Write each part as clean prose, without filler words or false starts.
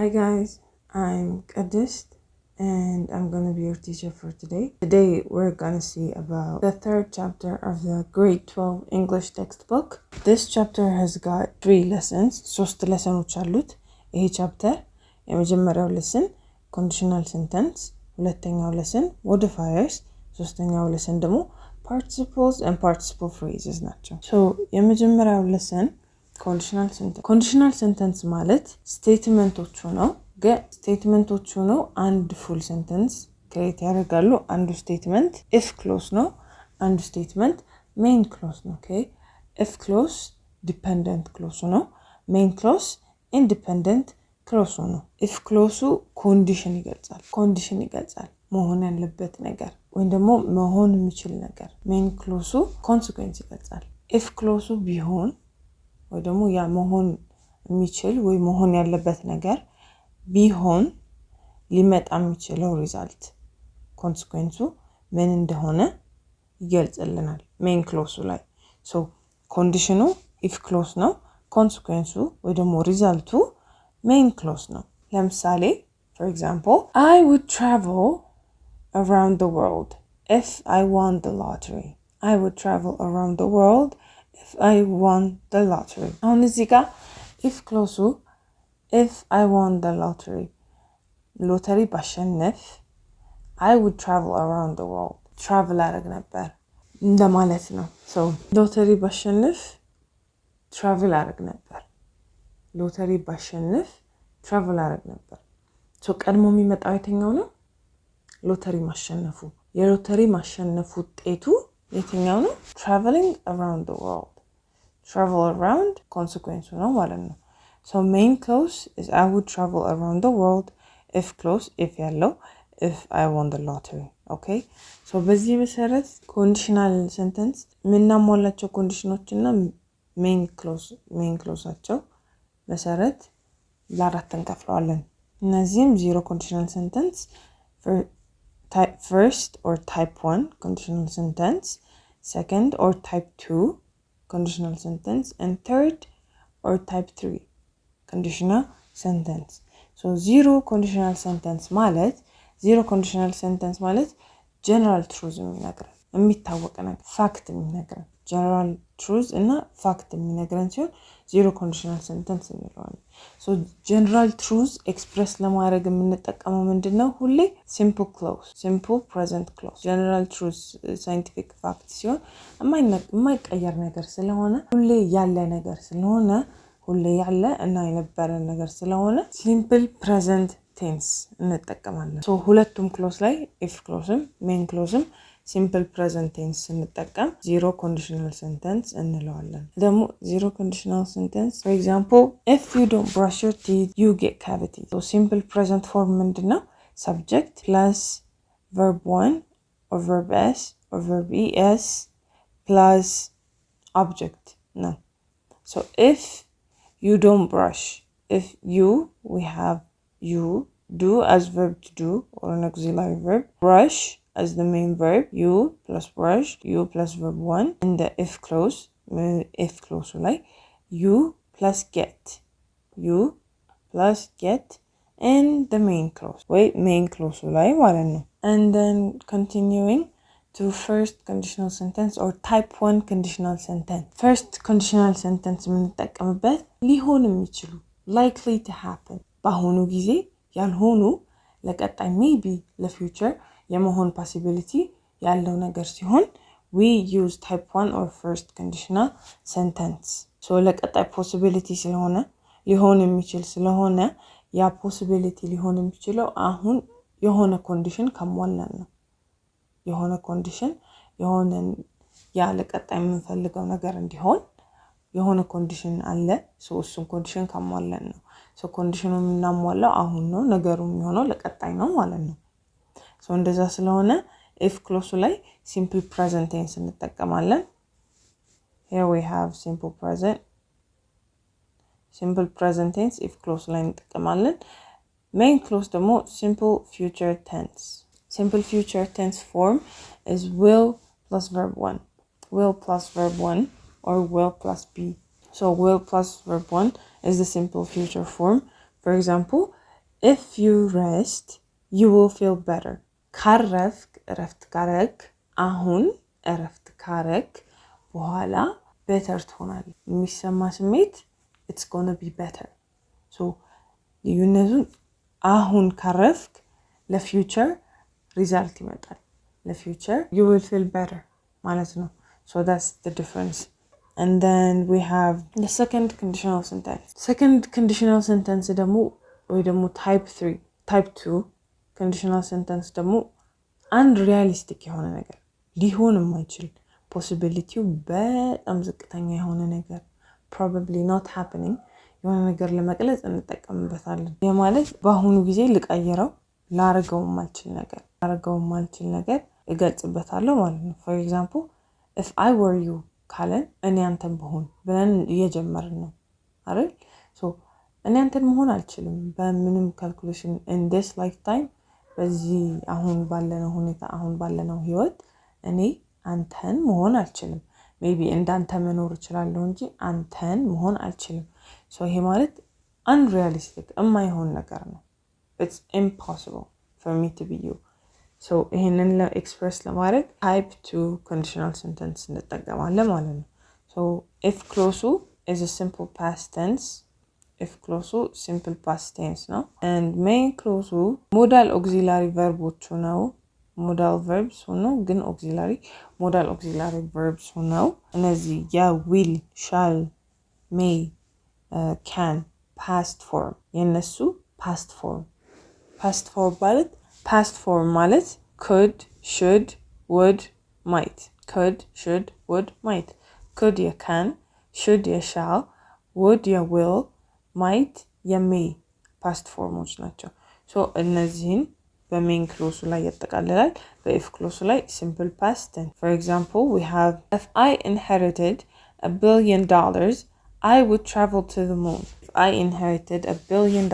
Hi guys, I'm Kadist and I'm gonna be your teacher for today. Today we're gonna see about the third chapter of the grade 12 English textbook. This chapter has got 3 lessons. ሶስት lessons አሉት ይሄ chapter። የመጀመሪያው lesson conditional sentence፣ ሁለተኛው lesson modifiers፣ ሶስተኛው lesson ደግሞ participles and participle phrases ናቸው። So የመጀመሪያው lesson conditional sentence ማለት ስቴትመንቶቹ ነው። ስቴትመንቶቹ ነው አንድ ፉል ሴንተንስ ክሬት ያደርጋሉ። አንዱ ስቴትመንት if clause ነው፣ አንዱ ስቴትመንት main clause ነው። ኦኬ if clause dependent clause ነው፣ main clause independent clause ነው። if clause condition ይገልጻል መሆን ያለበት ነገር ወይም ደግሞ መሆን የሚችል ነገር። main clause consequence ይገልጻል። if clause ቢሆን ወይ ደግሞ ያ መሆን የሚችል ወይ መሆን ያለበት ነገር ቢሆን ሊመጣ የሚችለው ሪዛልት ኮንሲኩዌንሱ ምን እንደሆነ ይገልጽልናል ሜን ክሎሱ ላይ። ሶ ኮንዲሽኑ ኢፍ ክሎዝ ነው፣ ኮንሲኩዌንሱ ወይ ደግሞ ሪዛልቱ ሜን ክሎዝ ነው። ለምሳሌ for example I would travel around the world if I won the lottery. I would travel around the world if I won the lottery. አሁን እዚህ ጋር if ክሎዙ if I won the lottery ሎተሪ ባሸነፍ I would travel around the world. travel አደርግ ነበር እንደማለት ነው። so ሎተሪ ባሸነፍ travel አደርግ ነበር። ሎተሪ ባሸነፍ travel አደርግ ነበር። so ቀድሞ የሚመጣው የትኛው ነው? ሎተሪ ማሸነፉ። የሎተሪ ማሸነፉ ውጤቱ የትኛው ነው? traveling around the world. travel around consequence ነው ማለት ነው። so main clause is I would travel around the world. if clause if ያለው if I won the lottery. okay so በዚህ መሰረት conditional sentence ምናሟላቸው ኮንዲሽኖችና main clause አቸው መሰረት ለአራት እንከፍለዋለን። እነዚህም zero conditional sentence, first or type 1 conditional sentence, second or type 2 conditional sentence, and third or type 3 conditional sentence. so zero conditional sentence ማለት general truth የሚታወቅ ነገር fact የሚነግረን general truth እና fact የሚነግረን ሲሆን zero conditional sentence እንለዋለን። so general truth express ለማድረግ የምንጠቀመው ምንድነው? ሁሌ simple present clause general truth scientific fact ሲሆን የማይቀየር ነገር ስለሆነ ሁሌ ያለ ነገር ስለሆነ ሁሌ ያለ እና የነበረ ነገር ስለሆነ simple present tense እንጠቀማለን። so ሁለቱም clause ላይ if clauseም main clauseም simple present tense እንጠቀም zero conditional sentence እንለዋለን። ደግሞ zero conditional sentence for example if you don't brush your teeth you get cavity. so simple present form ምንድነው? subject plus verb 1 or verb s or verb es plus object no. so if you don't brush, if you we have you do as verb to do or an auxiliary verb, brush as the main verb, you plus brush, you plus verb 1, and the if clause like you plus get and the main clause. Wait, main clause like what I know. And then continuing to first conditional sentence or type 1 conditional sentence. First conditional sentence የምንጠቀምበት ሊሆን የሚችሉ likely to happen በአሁኑ ጊዜ ያልሆኑ ለቀጣይ maybe ለfuture የመሆን possibility ያለው ነገር ሲሆን we use type 1 or first conditional sentence. so ለቀጣይ possibility ስለሆነ ሊሆን የሚችል ስለሆነ ያ possibility ሊሆን የሚችለው አሁን የሆነ condition ከሟላን ነው። የሆነ ኮንዲሽን የሆነ ያ ለቀጣይ የምንፈልገው ነገር እንዲሆን የሆነ ኮንዲሽን አለ። so እሱን ኮንዲሽን ካሟላን ነው። so ኮንዲሽኑ የምናሟላው አሁን ነው፣ ነገሩ የሚሆነው ለቀጣይ ነው ማለት ነው። so እንደዛ ስለሆነ if clause ላይ simple present tense እንጠቀማለን። here we have simple present tense if clause ላይ እንጠቀማለን። main clause ደግሞ simple future tense. Simple future tense form is will plus verb 1. Will plus verb 1 or will plus be. So will plus verb 1 is the simple future form. For example, if you rest you will feel better ካረፍክ እረፍት ካረክ አሁን እረፍት ካረክ በኋላ better ትሆናለህ የሚሰማ ስሜት it's gonna be better so ልዩነቱን አሁን ካረፍክ ለfuture result ይመጣል ለfuture you will feel better ማለት ነው so that's the difference and then we have the second conditional sentence second conditional sentence ደግሞ ወይ ደግሞ type 3 type 2 conditional sentence ደግሞ unrealistic የሆነ ነገር ሊሆን የማይችል possibility በጣም ዝቅተኛ የሆነ ነገር probably not happening የሆነ ነገር ለመግለጽ እንጠቀምበታለን ማለት በአሁኑ ጊዜ ልቀየረው ላረገው የማልችል ነገር እገልጽበታለሁ ማለት ነው for example if I were you ካለን እኔ አንተን ብሆን ብለን እየጀመርን ነው አይደል so እኔ አንተን መሆን አልችልም በምንም calculation in this lifetime በዚህ አሁን ባለነው ሁኔታ አሁን ባለነው ህይወት እኔ አንተን መሆን አልችልም maybe እንዳንተ መኖር እችላለሁ እንጂ አንተን መሆን አልችልም so ይሄ ማለት unrealistic የማይሆን ነገር ነው it's impossible for me to be you so ይሄንን ለኤክስፕረስ ለማድረግ type 2 conditional sentence እንጠቀማለን ማለት ነው so if clause is a simple past tense if clause simple past tense ነው and main clause modal auxiliary verboቹ ነው modal verbs ነው ግን auxiliary modal auxiliary verbs ነው እነዚህ ያ will shall may can past form የነሱ past form past form ማለት could should would might could should would might could ya can should ya shall would ya will might ya may past forms ናቸው so እነዚህን በሜን ክሎዝ ላይ ያጠቃልላል በኢፍ ክሎዝ ላይ simple past tense for example we have if I inherited $1 billion I would travel to the moon if I inherited $1 billion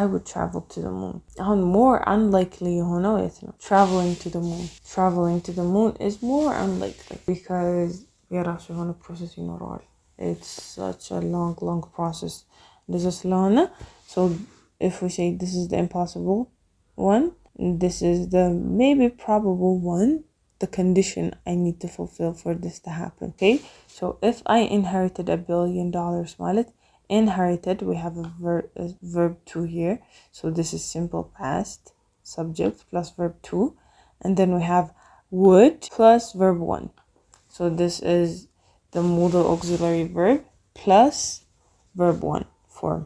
I would travel to the moon and more unlikely የሆነው የት ነው traveling to the moon is more unlikely because የራሱ የሆነ process ይኖረዋል it's such a long process እንደዛ ስለሆነ so if we say this is the impossible one this is the maybe probable one the condition I need to fulfill for this to happen okay so if I inherited $1 billion ማለት inherited we have a verb 2 here so this is simple past subject plus verb 2 and then we have would plus verb 1 so this is the modal auxiliary verb plus verb 1 form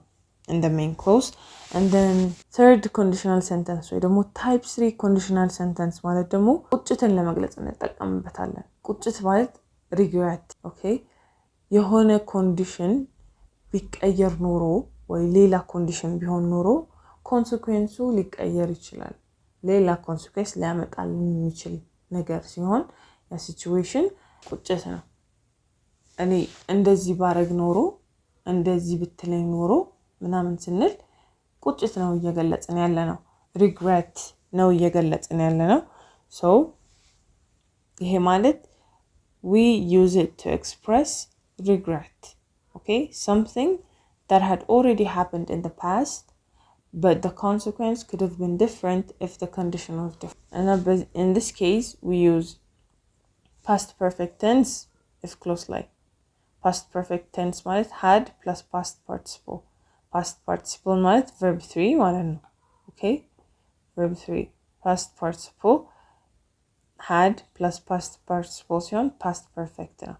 in the main clause and then third conditional sentence ወይ ደግሞ type 3 conditional sentence ማለት ደግሞ ቁጭትን ለመግለጽ እንጠቀምበታለን ቁጭት ማለት regret okay የሆነ condition ቢቀየር ኖሮ ወይ ሌላ ኮንዲሽን ቢሆን ኖሮ ኮንሲኩዌንሱ ሊቀየር ይችላል ሌላ ኮንሲኩዌንስ ሊያመጣልን የሚችል ነገር ሲሆን ያ ሲቹዌሽን ቁጭት ነው እኔ እንደዚህ ባረግ ኖሮ እንደዚህ ብትለኝ ኖሮ ምናምን ስንል ቁጭት ነው እየገለጽን ያለ ነው regret ነው እየገለጽን ያለ ነው so ይሄ ማለት we use it to express regret okay something that had already happened in the past but the consequence could have been different if the condition was different and in this case we use past perfect tense if close like past perfect tense ማለት had plus past participle ማለት verb 3 ማለት ነው okay verb 3 past participle had plus past participle ሲሆን past perfect ነው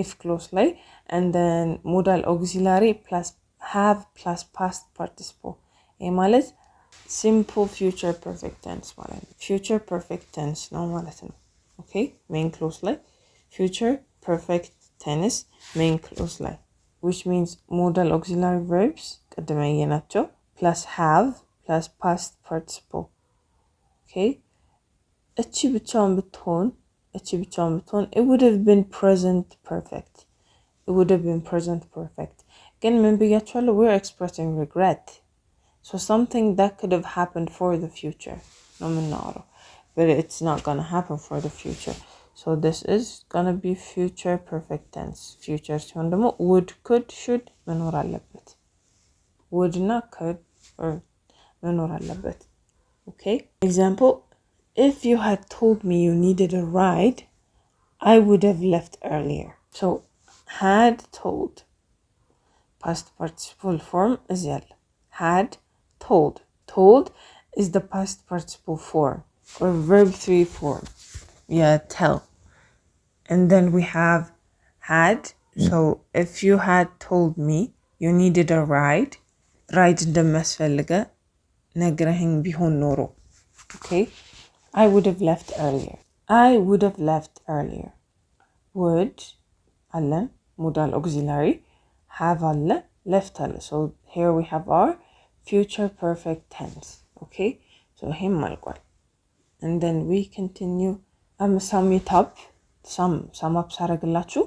if closely and then modal auxiliary plus have plus past participle ይሄ ማለት simple future perfect tense ማለት ነው future perfect tense ነው ማለት ነው okay main clause like future perfect tense main clause like which means modal auxiliary verbs ቀድመ ያየናቸው plus have plus past participle okay እቺ ብቻውን ብትሆን it would have been present perfect again ምን ብያችኋለሁ we're expressing regret so something that could have happened for the future no ምናወራው but it's not gonna happen for the future so this is gonna be future perfect tense future ሲሆን ደግሞ would could should መኖር አለበት would እና could or መኖር አለበት okay example if you had told me you needed a ride I would have left earlier so had told past participle form is ያለ had told is the past participle form or verb 3 form yeah tell and then we have had so if you had told me you needed a ride እንደሚያስፈልገ ነግረኸኝ ቢሆን ኖሮ okay I would have left earlier would አለ modal auxiliary have አለ left አለ so here we have our future perfect tense okay so him አልቋል and then we continue sum it up sum up ሳረግላችሁ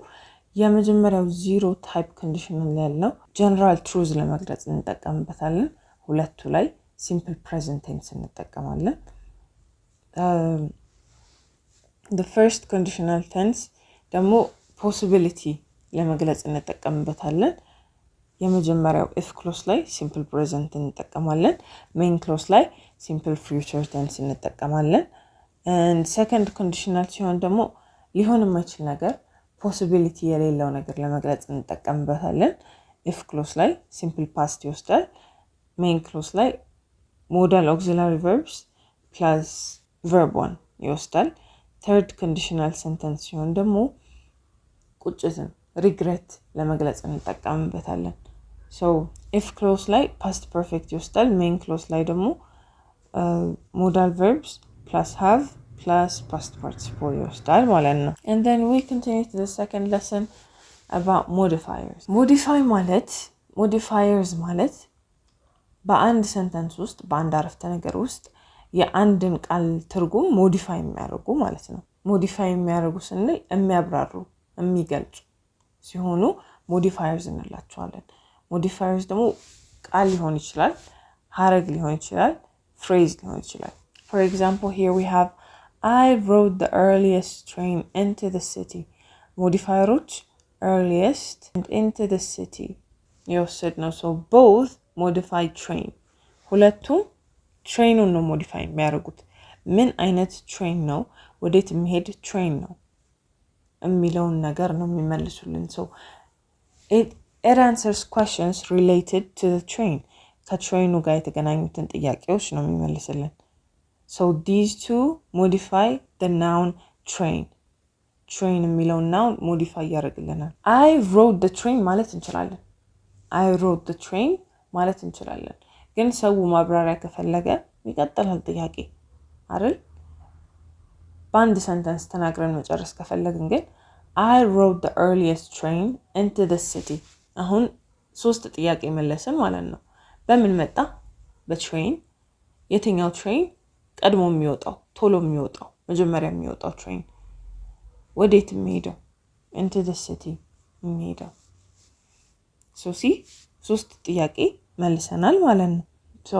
የመጀመሪያው zero type conditional ያለው general truth ለመግለጽ እንጠቀምበታለን ሁለቱ ላይ simple present tense እንጠቀማለን the first conditional tense ደግሞ possibility ለመግለጽ እንጠቀምበታለን የመጀመሪያው if clause ላይ simple present እንጠቀማለን main clause ላይ simple future tense እንጠቀማለን and second conditional ሲሆን ደግሞ ሊሆን የማይችል ነገር possibility የሌለው ነገር ለመግለጽ እንጠቀምበታለን if clause ላይ simple past ይወስዳል main clause ላይ modal auxiliary verbs plus verb 1 ይወስዳል third conditional sentence ሲሆን ደግሞ ቁጭትን regret ለመግለጽ እንጠቀምበታለን so if clause ላይ past perfect ይወስዳል main clause ላይ ደግሞ modal verbs plus have plus past participle ይወስዳል ማለት ነው and then we continue to the second lesson about modifiers ማለት በአንድ sentence ውስጥ በአንድ አረፍተ ነገር ውስጥ የአንድን ቃል ትርጉም modify የሚያደርጉ ማለት ነው modify የሚያደርጉ ስንል የሚያብራሩ የሚገልጹ ሲሆኑ modifiers እንላቸዋለን modifiers ደግሞ ቃል ሊሆን ይችላል ሐረግ ሊሆን ይችላል phrase ሊሆን ይችላል for example here we have I rode the earliest train into the city modifieroች earliest and into the city የወሰድ ነው so both modify train ሁለቱም train ነው modify የሚያደርጉት ምን አይነት train ነው ወዴት የሚሄድ train ነው የሚለውን ነገር ነው የሚመልሱልን so it answers questions related to the train ከትሬኑ ጋር የተገናኙትን ጥያቄዎች ነው የሚመልስልን so these two modify the noun train የሚለውን noun modify ያደርግልናል I rode the train ማለት እንችላለን I rode the train ማለት እንችላለን ግን ሰው ማብራሪያ ከፈለገ ይቀጥላል ጥያቄ አይደል በአንድ sentence ተናግረን መጨረስ ከፈለግን ግን I rode the earliest train into the city አሁን ሶስት ጥያቄ መለስን ማለት ነው በምን መጣ በትሬን የትኛው ትሬን ቀድሞ የሚወጣው ቶሎ የሚወጣው መጀመሪያ የሚወጣው ትሬን ወዴት የሚሄደው into the city የሚሄደው ሶስት ጥያቄ መልሰናል ማለት ነው so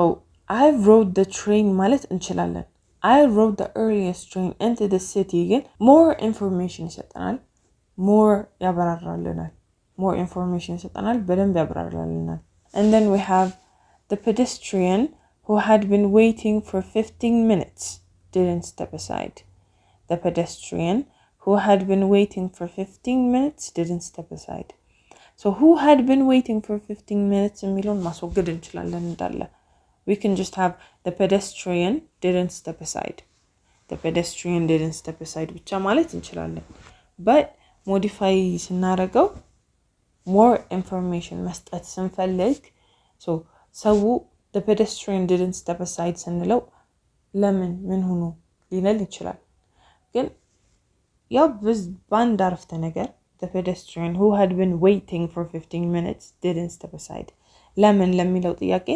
I rode the train ማለት እንችላለን I rode the earliest train into the city ግን more information ይሰጠናል more ያብራራልናል more information ይሰጠናል በደንብ ያብራራልናል and then we have the pedestrian who had been waiting for 15 minutes didn't step aside the pedestrian who had been waiting for 15 minutes didn't step aside so who had been waiting for 15 minutes የሚለውን ማስወገድ እንችላለን እንዳለ we can just have the pedestrian didn't step aside ብቻ ማለት እንችላለን but modify ስናደርገው more information መስጠት ስንፈልግ so the pedestrian didn't step aside ስንለው ለምን ምን ሆኖ ሊነል ይችላል ግን ያው በአንድ አረፍተ ነገር the pedestrian who had been waiting for 15 minutes didn't step aside ለምን ለሚለው ጥያቄ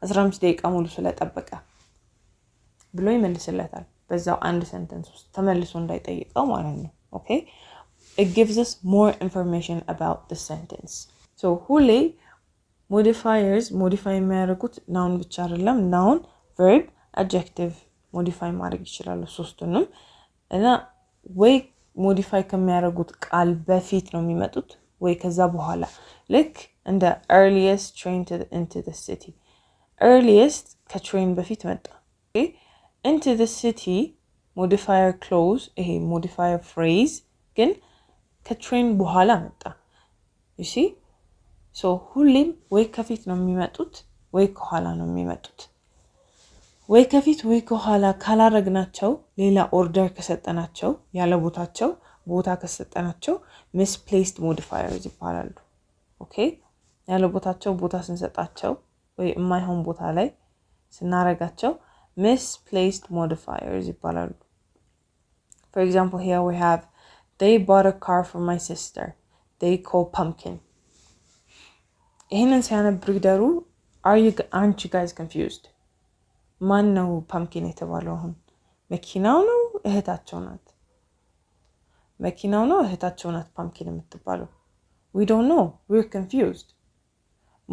15 ደቂቃ ሙሉ ስለጠበቀ ብሎ ይመልስለታል በዛው አንድ sentence ውስጥ ተመልሶ እንዳይጠይቀው ማለት ነው okay it gives us more information about the sentence so ሁሌ modifiers modify የሚያደርጉት noun ብቻ አይደለም noun verb adjective modify ማድረግ ይችላሉ ሶስቱንም እና ወይ modify ከሚያደርጉት ቃል በፊት ነው የሚመጡት ወይ ከዛ በኋላ like in the earliest train into the city earliest ከትሬን በፊት መጣ okay into the city modifier clause ይሄ modifier phrase ግን ከትሬን በኋላ መጣ you see so ሁሌም ወይ ከፊት ነው የሚመጡት ወይ ከኋላ ነው የሚመጡት ወይ ከፊት ወይ ከኋላ ካላረግናቸው ሌላ ኦርደር ከሰጠናቸው ያለ ቦታቸው ቦታ ከሰጠናቸው misplaced modifiers ይባላሉ okay ያለ ቦታቸው ቦታ ስንሰጣቸው ወይ የማይሆን ቦታ ላይ ስናረጋቸው misplaced modifiers ይባላሉ for example here we have they bought a car for my sister they call pumpkin ይሄንን ሲያነብ ሪደሩ aren't you guys confused ማን ነው pumpkin የተባለው አሁን መኪናው ነው እህታቸው ናት መኪናው ነው እህታቸው ናት pumpkin የምትባለው we don't know we're confused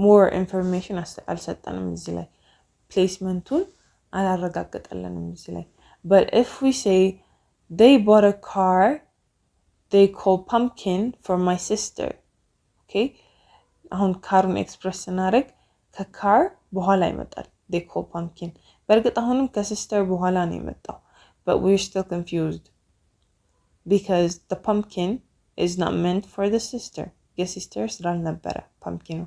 more information አልሰጠንም እዚህ ላይ placementውን አላረጋገጠልንም እዚህ ላይ but if we say they bought a car they call pumpkin for my sister okay አሁን ካሩን ኤክስፕረስ ስናደርግ ከካር በኋላ ይመጣል they call pumpkin በርግጥ አሁንም ከሲስተር በኋላ ነው የመጣው but we're still confused because the pumpkin is not meant for the sister የሲስተር ስላልነበረ pumpkin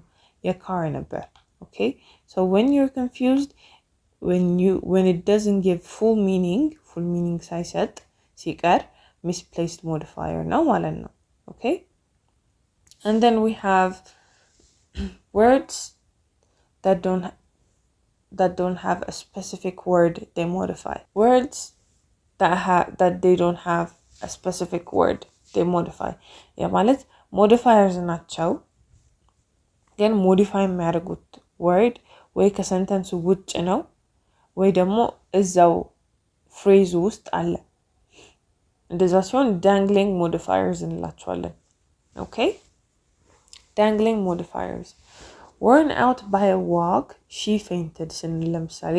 የካር ነበር okay so when you're confused when it doesn't give full meaning ሳይሰጥ ሲቀር misplaced modifier ነው ማለት ነው okay and then we have words that don't have a specific word they modify words that they don't have a specific word they modify ያ ማለት modifiers ናቸው ግን modify የሚያደርጉት word ወይ ከሰንተንሱ ውጭ ነው ወይ ደግሞ እዛው phrase ውስጥ አለ እንደዛ ሲሆን dangling modifiers እንላቸዋለን okay dangling modifiers worn out by a walk she fainted ስንል ለምሳሌ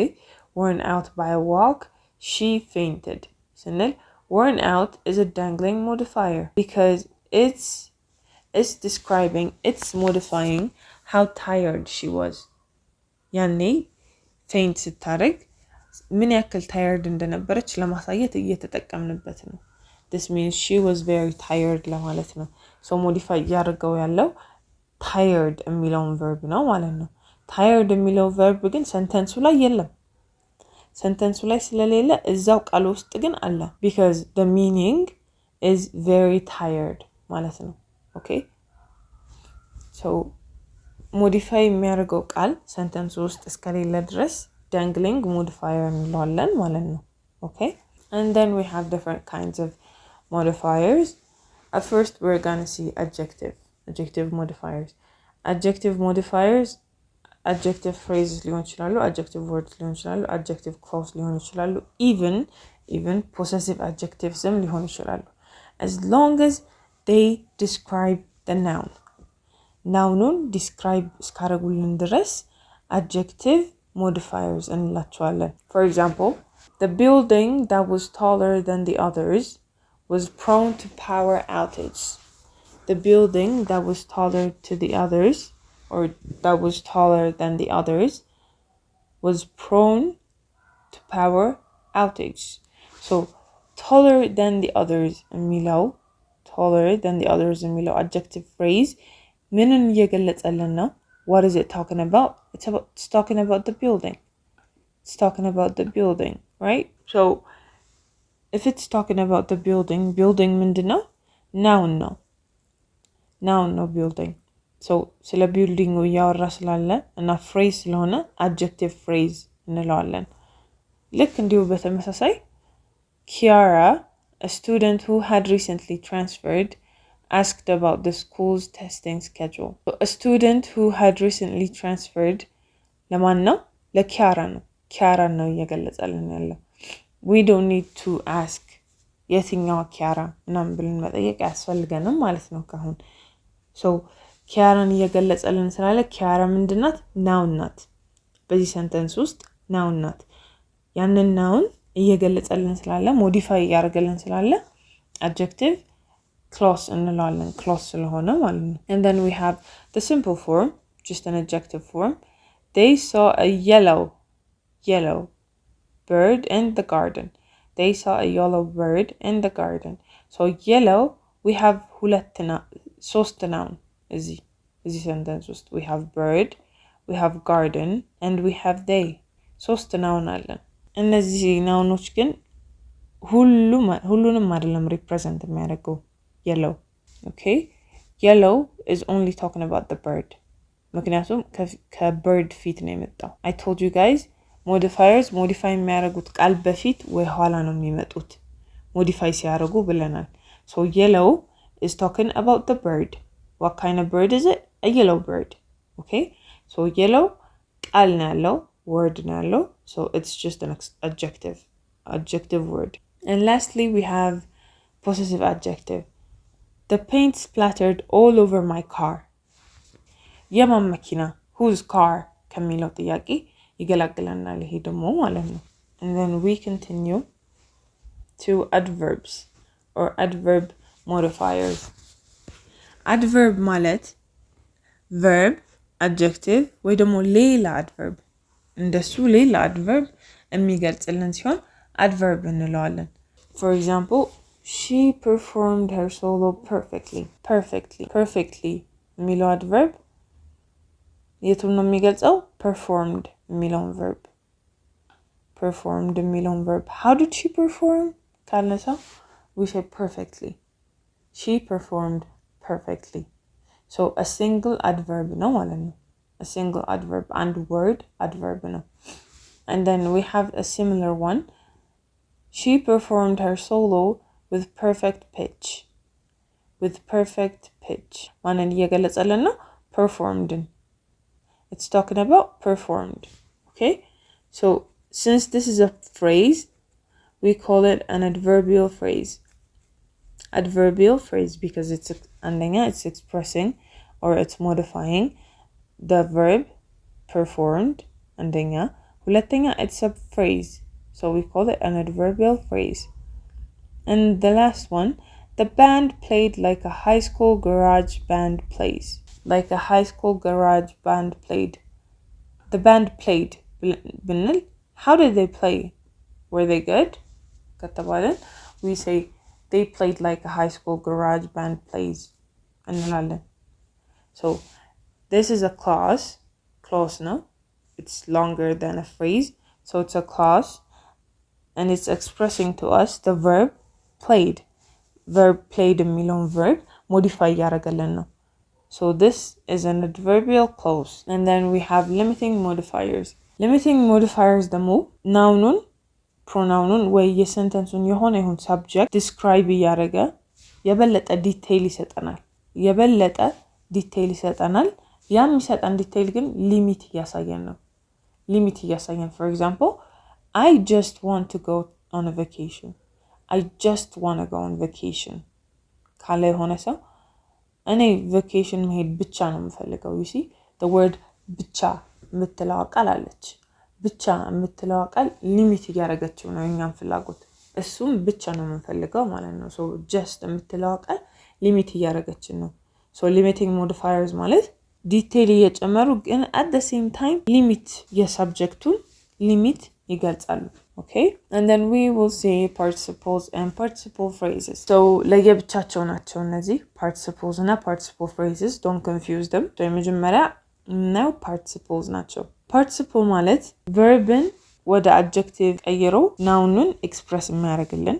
worn out by a walk she fainted ስንል worn out is a dangling modifier because it's describing it's modifying how tired she was ያኔ faint ስታረግ ምን ያክል tired እንደነበረች ለማሳየት እየተጠቀምንበት ነው this means she was very tired ለማለት ነው so modify ያደርገው ያለው tired የሚለውን verb ነው ማለት ነው tired የሚለው verb ግን sentence ላይ የለም sentence ላይ ስለሌለ እዛው ቃል ውስጥ ግን አለ because the meaning is very tired ማለት ነው okay so modify የሚያደርገው ቃል sentence ውስጥ እስከሌለ ድረስ dangling modifier እንለዋለን ማለት ነው okay and then we have different kinds of modifiers at first we're going to see adjective modifiers adjective phrases ሊሆን ይችላሉ adjective words ሊሆን ይችላሉ adjective clause ሊሆን ይችላሉ even possessive adjectives ሊሆን ይችላሉ as long as they describe the noun noun describe እስካረጉልን ድረስ adjective modifiers እንላቸዋለን for example the building that was taller than the others was prone to power outage the building that was taller to the others or that was taller than the others was prone to power outage so taller than the others የሚለው adjective phrase ምንን እየገለጸልን ነው what is it talking about it's talking about the building right so if it's talking about the building ምንድነው noun ነው building so ስለ building ያወራ ስላለ እና phrase ስለሆነ adjective phrase እንለዋለን ልክ እንዲሁ በተመሳሳይ Kiara a student who had recently transferred asked about the school's testing schedule so a student who had recently transferred ለማን ነው ለኪያራ ነው እየገለጸልን ያለው we don't need to ask የትኛው ኪያራ ምናምን ብለን መጠየቅ ያስፈልገንም ማለት ነው ካሁን so ኪያራን እየገለጸልን ስላለ ኪያራ ምንድናት noun ናት በዚህ sentence ውስጥ noun ናት ያንን noun እየገለጸልን ስላለ modify ያደርገልን ስላለ adjective clause እንለዋለን clause ስለሆነ ማለት ነው and then we have the simple form just an adjective form they saw a yellow yellow bird in the garden. They saw a yellow bird in the garden. So yellow, we have ሶስት noun እዚህ sentence ውስጥ we have bird, we have garden, and we have they. ሶስት noun አለን። እነዚህ ናውኖች ግን ሁሉንም አይደለም represent የሚያደርገው yellow. Okay? Yellow is only talking about the bird. ምክንያቱም ከbird ፊት ነው የመጣው. I told you guys modifiers modify የሚያደርጉት ቃል በፊት ወይ ኋላ ነው የሚመጡት modify ሲያደርጉ ብለናል. So yellow is talking about the bird. What kind of bird is it? A yellow bird. Okay? So yellow ቃል ነው ያለው, word ነው ያለው. So it's just an adjective word. And lastly we have possessive adjective. The paint splattered all over my car. የማን መኪና? Whose car? ከሚለው ጥያቄ ይገላግለናል ይሄ ደግሞ ማለት ነው. And then we continue to adverbs or adverb modifiers. Adverb ማለት verb, adjective ወይ ደግሞ ሌላ adverb እንደሱ ሌላ adverb የሚገልጽልን ሲሆን adverb እንለዋለን. For example, she performed her solo perfectly የሚለው adverb የቱን ነው የሚገልጸው? performed የሚለውን verb. How did she perform? ካልነሳ we say perfectly. She performed perfectly. So a single adverb ነው ማለት ነው. A single adverb and word adverb ነው. And then we have a similar one. She performed her solo with perfect pitch. ማንን እየገለጸልን ነው? performed. It's talking about performed. Okay? So since this is a phrase, we call it an adverbial phrase. Because it's expressing or it's modifying the verb performed. ሁለተኛ it's a phrase. So we call it an adverbial phrase. And the last one, the band played like a high school garage band plays. The band played. How did they play? Were they good? We say they played like a high school garage band plays. So this is a clause no? It's longer than a phrase. So it's a clause and it's expressing to us the verb played. የሚለውን verb modify ያደርገልን ነው. So this is an adverbial clause. And then we have limiting modifiers. Limiting modifiers ደግሞ ናውኑን ፕሮናውኑን ወይ የሰንተንሱን የሆነ ይሁን subject describe ያደረገ የበለጠ ዲቴይል ይሰጠናል. ያ የሚሰጠን ዲቴይል ግን ሊሚት እያሳየን ነው. For example, I just want to go on a vacation. ካለ የሆነ ሰው እኔ vacation መሄድ ብቻ ነው የምፈልገው. You see the word ብቻ የምትለው ቃል አለች. ብቻ የምትለው ቃል ሊሚት እያደረገችው ነው የኛን ፍላጎት. እሱም ብቻ ነው የምንፈልገው ማለት ነው. So just የምትለው ቃል ሊሚት እያደረገችን ነው. So limiting modifiers ማለት ዲቴይል እየጨመሩ ግን at the same time ሊሚት የሰብጀክቱን ሊሚት ይገልጻሉ. Okay? And then we will see participles and participle phrases. So ለየብቻቸው ናቸው እነዚህ participles እና participle phrases. Don't confuse them. So የመጀመሪያ ነው participles ናቸው. Participle ማለት verbን ወደ adjective ቀይሮ ናውኑን express የሚያደርግልን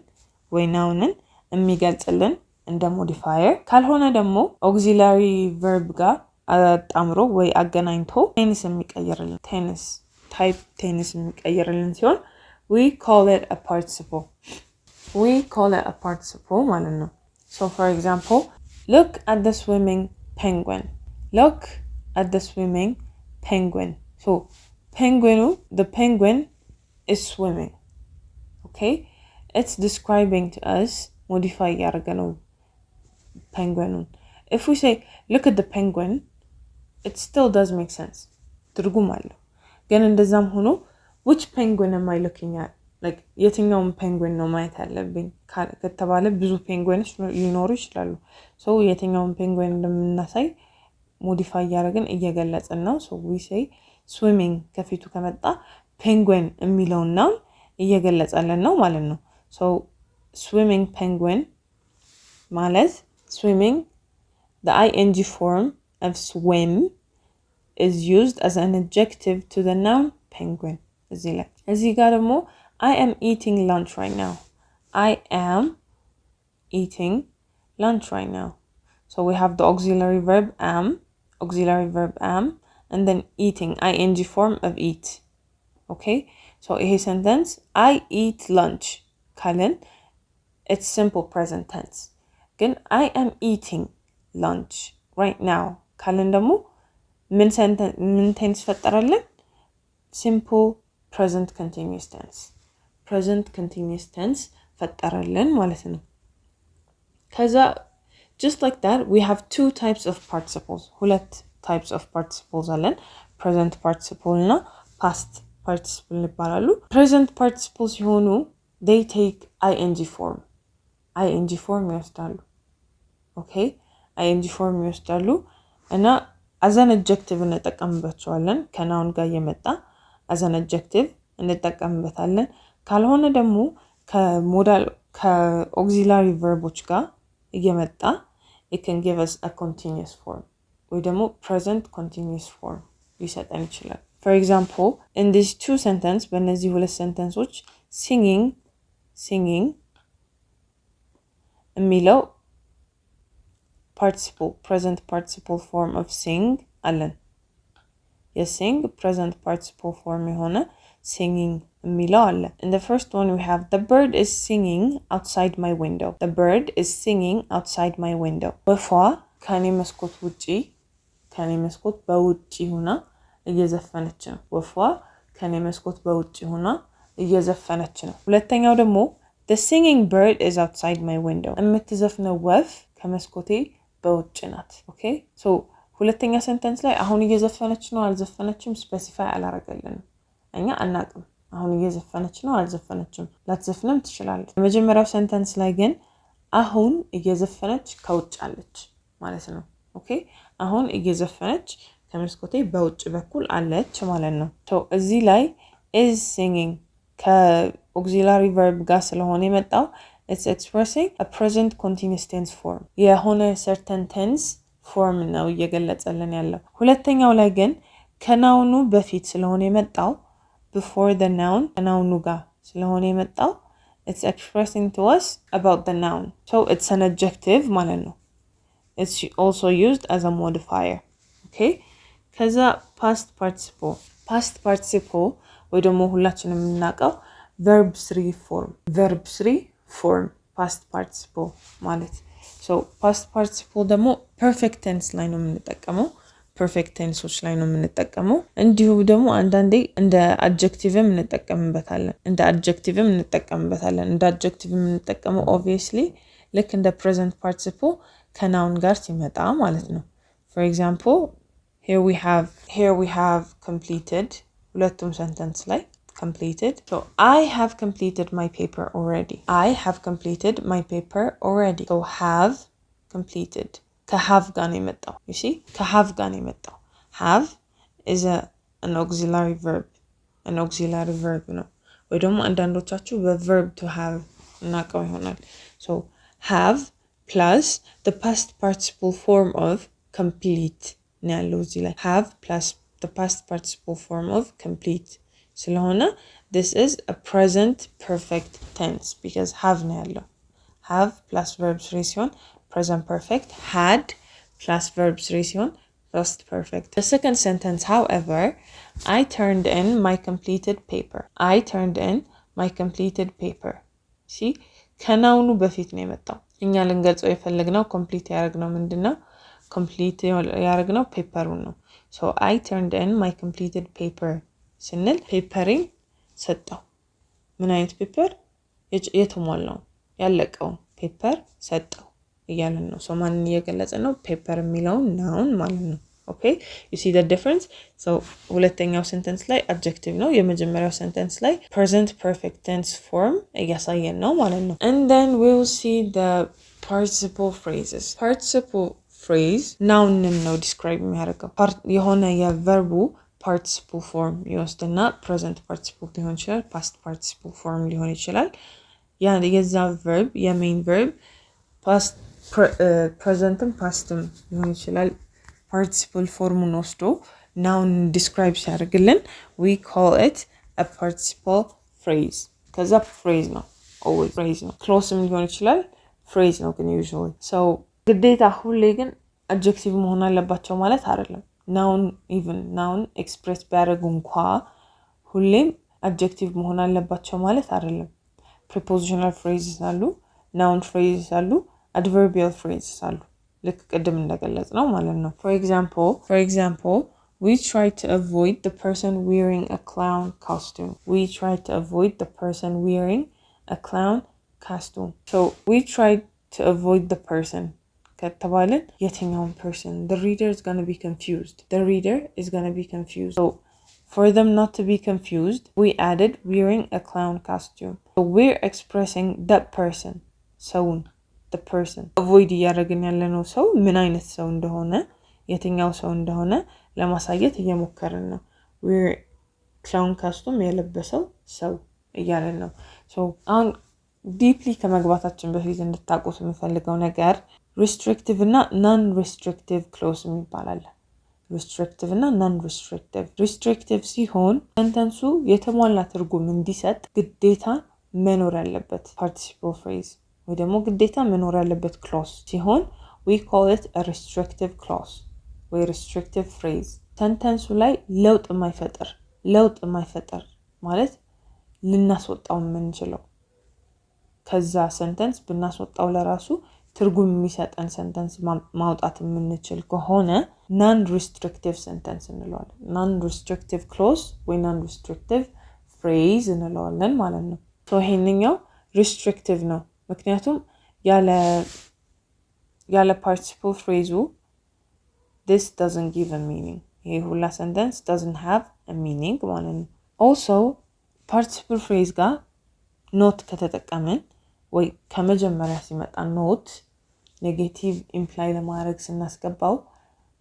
ወይ ናውንን የሚገልጽልን እንደ modifier ካልሆነ ደግሞ auxiliary verb ጋር አጣምሮ ወይ አገናኝቶ tense የሚቀይርልን tense የሚቀይርልን ሲሆን we call it a participle. ማለት ነው. So for example, look at the swimming penguin. So the penguin is swimming. Okay? It's describing to us modify ያደርገነው penguinun. If we say look at the penguin, it still does make sense. ትርጉም አለው. ግን እንደዛም ሆኖ which penguin am I looking at? Like የትኛውን penguin ነው ማየት ያለብኝ ከተባለ ብዙ penguins ሊኖሩ ይችላሉ. So የትኛውን penguin እንደምናሳይ modify ያደርገን እየገለጽን ነው. So we say swimming ከፊቱ ከመጣ penguin የሚለውን noun እየገለጸልን ነው ማለት ነው so swimming penguin ማለት swimming the ing form of swim is used as an adjective to the noun penguin እዚህ ጋር ደግሞ I am eating lunch right now I am eating lunch right now so we have the auxiliary verb am and then eating ing form of eat okay so a sentence I eat lunch kalen it's simple present tense again I am eating lunch right now kalen demo min tense ፈጠረልን simple present continuous tense ፈጠረልን ማለት ነው ከዛ just like that we have two types of participles ሁለት types of participles አለን present participle እና past participle ይባላሉ present participles ሲሆኑ they take ing form ይወስዳሉ okay ing form ይወስዳሉ እና as an adjective እንጠቀምባቸዋለን ከnoun ጋር የመጣ as an adjective እንጠቀምበታለን ካልሆነ ደግሞ ከሞዳል ከauxiliary verboች ጋር እየመጣ it can give us a continuous form ወይ ደግሞ present continuous form ሊሰጠን ይችላል for example in these two sentences በእነዚህ ሁለት sentences singing የሚለው participle present participle form of sing አለን የsing present participle form የሆነ singing የሚለው አለ in the first one we have the bird is singing outside my window the bird is singing outside my window ወፏ ከኔ መስኮት በውጪ ሆና እየዘፈነች ነው ወፏ ከኔ መስኮት በውጪ ሆና እየዘፈነች ነው ሁለተኛው ደግሞ the singing bird is outside my window የምትዘፍነው ወፍ ከመስኮቴ በውጪ ናት okay so ሁለተኛ sentence ላይ አሁን እየዘፈነች ነው አልዘፈነችም specify አላረጋለንም እኛ አናቅም አሁን እየዘፈነች ነው አልዘፈነችም ላትዘፍንም ትችላለች የመጀመሪያው sentence ላይ ግን አሁን እየዘፈነች ከውጭ አለች ማለት ነው okay አሁን እየዘፈነች ከመስኮቴ በውጭ በኩል አለች ማለት ነው so እዚህ ላይ is singing ከauxiliary verb ጋር ስለሆነ የመጣው it's expressing a present continuous tense form የሆነ certain tense form ነው እየገለጸልን ያለው ሁለተኛው ላይ ግን ከናውኑ በፊት ስለሆነ የመጣው before the noun ከናውኑ ጋር ስለሆነ የመጣው it's expressing to us about the noun so it's an adjective ማለት ነው it's also used as a modifier okay ከዛ past participle ወይ ደግሞ ሁላችንም የምናውቀው verb 3 form past participle ማለት so past participle ደግሞ perfect tense ላይ ነው የምንጠቀመው perfect tenseዎች ላይ ነው የምንጠቀመው እንዲሁ ደግሞ አንዳንዴ እንደ adjectiveም እንጠቀምበታለን እንደ adjective የምንጠቀመው obviously ልክ እንደ present participle ከnoun ጋር ሲመጣ ማለት ነው for example here we have completed ሁለቱም sentence ላይ completed so I have completed my paper already so have completed ከhave ጋር ነው የመጣው you see ከhave ጋር ነው የመጣው have is an auxiliary verb ነው ወይ ደግሞ አንዳንዶቻችሁ በverb to have እናቀው ይሆናል so have plus the past participle form of complete ነው ያለው እዚህ ላይ have plus the past participle form of complete ስለሆነ this is a present perfect tense because have ነው ያለው have plus verb 3 ሲሆን present perfect had plus verb 3 ሲሆን past perfect the second sentence however I turned in my completed paper see ከናውኑ በፊት ነው የመጣው እኛ ልንገልጸው የፈለግነው complete ያደረግነው ምንድነው complete ያደረግነው ፔፐሩን ነው so I turned in my completed paper ስንል ፔፐሪን ሰጠው ምን አይነት ፔፐር የተሟላው ያለቀው ፔፐር ሰጠው እያለን ነው so ማን እየገለጸ ነው ፔፐር የሚለው noun ማለት ነው okay you see the difference so ሁለተኛው sentence ላይ adjective ነው የመጀመሪያው sentence ላይ present perfect tense form እያሳየን ነው ማለት ነው and then we'll see the participle phrase noun ነው describe የሚያደርገው የሆነ የverbu participle form ይወስድና present participle ሊሆን ይችላል past participle form ሊሆን ይችላል ያ የዛ verb የmain verb past presentም pastም ሊሆን ይችላል participle form ወስዶ noun describe ሲያደርግልን we call it a participle phrase ከዛ phrase ነው always phrase ነው clauseም ሊሆን ይችላል phrase ነው ግን usually so ግዴታ ሁሌ ግን adjective መሆን አለባቸው ማለት አይደለም noun express ቢያደርጉ እንኳን ሁሌም adjective መሆን አለባቸው ማለት አይደለም prepositional phrases አሉ noun phrases አሉ adverbial phrases አሉ ልክ ቅድም እንደገለጽነው ማለት ነው for example we try to avoid the person wearing a clown costume so we try to avoid the person ከተባለን የትኛውን person the reader is going to be confused so for them not to be confused we added wearing a clown costume so we're expressing that person ሰውን the person avoid ያደረግን ያለነው ሰው ምን አይነት ሰው እንደሆነ የትኛው ሰው እንደሆነ ለማሳየት እየሞከርን ነው we're clown costume የለበሰው ሰው እያለን ነው so አሁን ዲፕሊ ከመግባታችን በፊት እንድታውቁት የምፈልገው ነገር restrictive እና non-restrictive clause ይባላል restrictive እና non-restrictive ሲሆን ሰንተንሱ የተሟላ ትርጉም እንዲሰጥ ግዴታ መኖር ያለበት participle phrase ወይ ደግሞ ግዴታ መኖር ያለበት clause ሲሆን we call it a restrictive clause ወይ restrictive phrase ሰንተንሱ ላይ ለውጥ የማይፈጠር ማለት ልናስወጣው የምንችለው ከዛ ሰንተንስ ብናስወጣው ለራሱ ትርጉም የሚሰጠን ሰንተንስ ማውጣት የምንችል ከሆነ non-restrictive sentence እንለዋለን non-restrictive clause ወይ non-restrictive phrase እንለዋለን ማለት ነው so ይሄንኛው restrictive ነው ምክንያቱም ያለ participle phrase this doesn't give a meaning ይሄ ሁላ sentence doesn't have a meaning ማለት ነው also participle phrase ጋር not ከተጠቀምን ወይ ከመጀመሪያ ሲመጣ not negative imply ለማድረግ ስናስገባው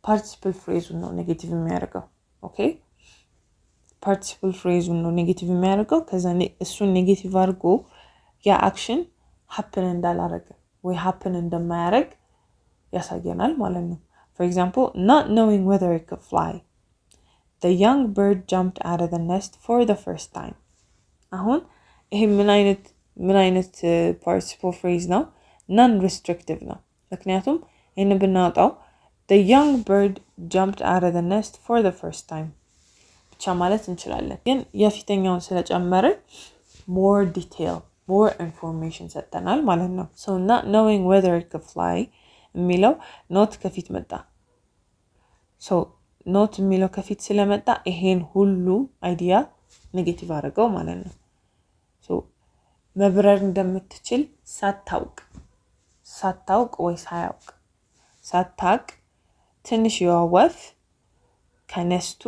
participle phrase ነው negative የሚያደርገው okay participle phrase ነው negative የሚያደርገው ከዛ እሱ negative አድርጎ ያ action happen እንዳላረገ ወይ happen እንደማያደርግ ያሳየናል ማለት ነው for example not knowing whether it could fly the young bird jumped out of the nest for the first time አሁን ይሄ ምን አይነት participle phrase ነው non-restrictive ነው ምክንያቱም ይሄን ብናወጣው the young bird jumped out of the nest for the first time ብቻ ማለት እንችላለን ግን የፊተኛውን ስለጨመረ more detail more information ሰጠናል ማለት ነው so not knowing whether it could fly የሚለው not ከፊት መጣ so not የሚለው ከፊት ስለመጣ ይሄን ሁሉ አይዲያ ኔጌቲቭ አደረገው ማለት ነው so መብረር እንደምትችል ሳታውቅ ወይ ሳታውቅ ትንሽ የወፍ ከነስቱ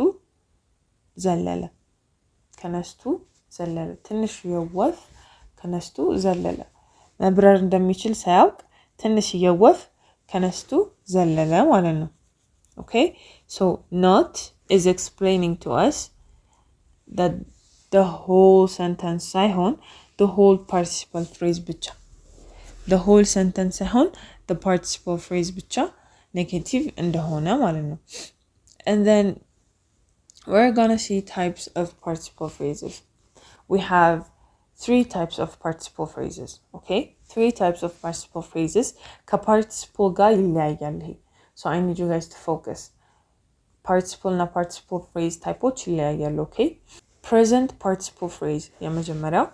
ዘለለ ትንሽ የወፍ ከነስቱ ዘለለ መብረር እንደሚችል ሳያውቅ ትንሽ የወፍ ከነስቱ ዘለለ ማለት ነው okay so not is explaining to us that the whole sentence ሳይሆን the whole participle phrase ብቻ the whole sentence ሳይሆን the participle phrase ብቻ negative እንደሆነ ማለት ነው and then we're going to see types of participle phrases we have 3 types of participle phrases okay 3 types of participle phrases ከparticiple ጋር ይለያያል ይሄ so I need you guys to focus participle እና participle phrase typeዎች ይለያያሉ okay present participle phrase የመጀመሪያው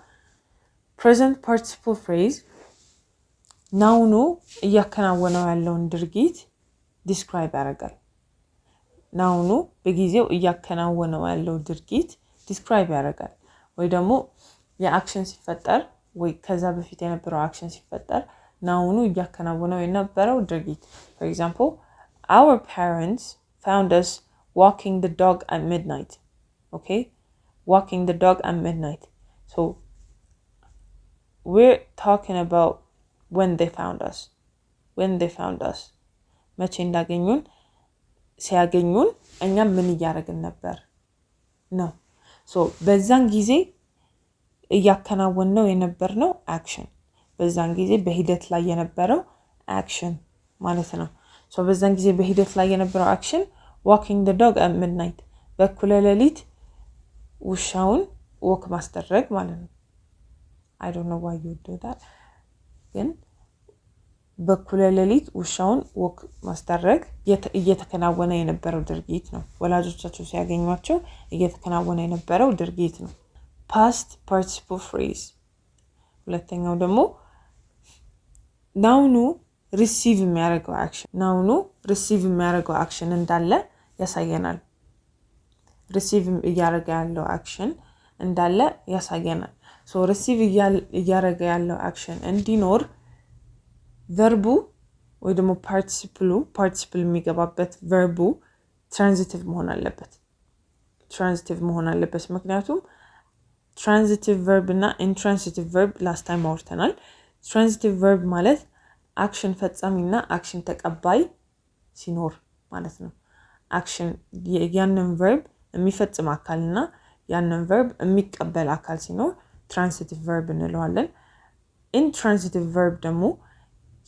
present participle phrase ናውኑ እያከናወነው ያለውን ድርጊት describe ያደርጋል ናውኑ በጊዜው እያከናወነው ያለው ድርጊት describe ያደርጋል ወይ ደግሞ የአክሽን ሲፈጠር ወይ ከዛ በፊት የነበረው አክሽን ሲፈጠር ናውኑ እያከናወነው የነበረው ድርጊት for example our parents found us walking the dog at midnight okay walking the dog at midnight so we're talking about when they found us መቼ እንዳገኙን ሲያገኙን እኛ ምን ያደርግን ነበር ነው so በዛን ጊዜ ያከናወነው የነበርነው action በዛን ጊዜ በሂደት ላይ የነበረው action ማለት ነው so በዛን ጊዜ በሂደት ላይ የነበረው action walking the dog at midnight በኩለ ሌሊት ውሻውን walk ማስደረግ ማለት ነው I don't know why you do that ግን በኩለ ሌሊት ውሻውን walk ማስደረግ እየተከናወነ የነበረው ድርጊት ነው ወላጆቻቸው ሲያገኙአቸው እየተከናወነ የነበረው ድርጊት ነው past participle phrase ሁለተኛው ደግሞ ናውኑ receive የሚያደርገው action ናውኑ receive የሚያደርገው action እንዳለ ያሳየናል receive እያደረገ ያለው action እንዳለ ያሳየናል so receive እያደረገ ያለው action እንዲኖር verb ወይ ደግሞ participle የሚገባበት verb transitive መሆን አለበት ምክንያቱም transitive verb እና intransitive verb last time አውርተናል transitive verb ማለት action ፈጻሚና action ተቀባይ ሲኖር ማለት ነው action ያንን verb የሚፈጽም አካልና ያንን verb የሚቀበል አካል ሲኖር transitive verb እንለዋለን intransitive verb ደግሞ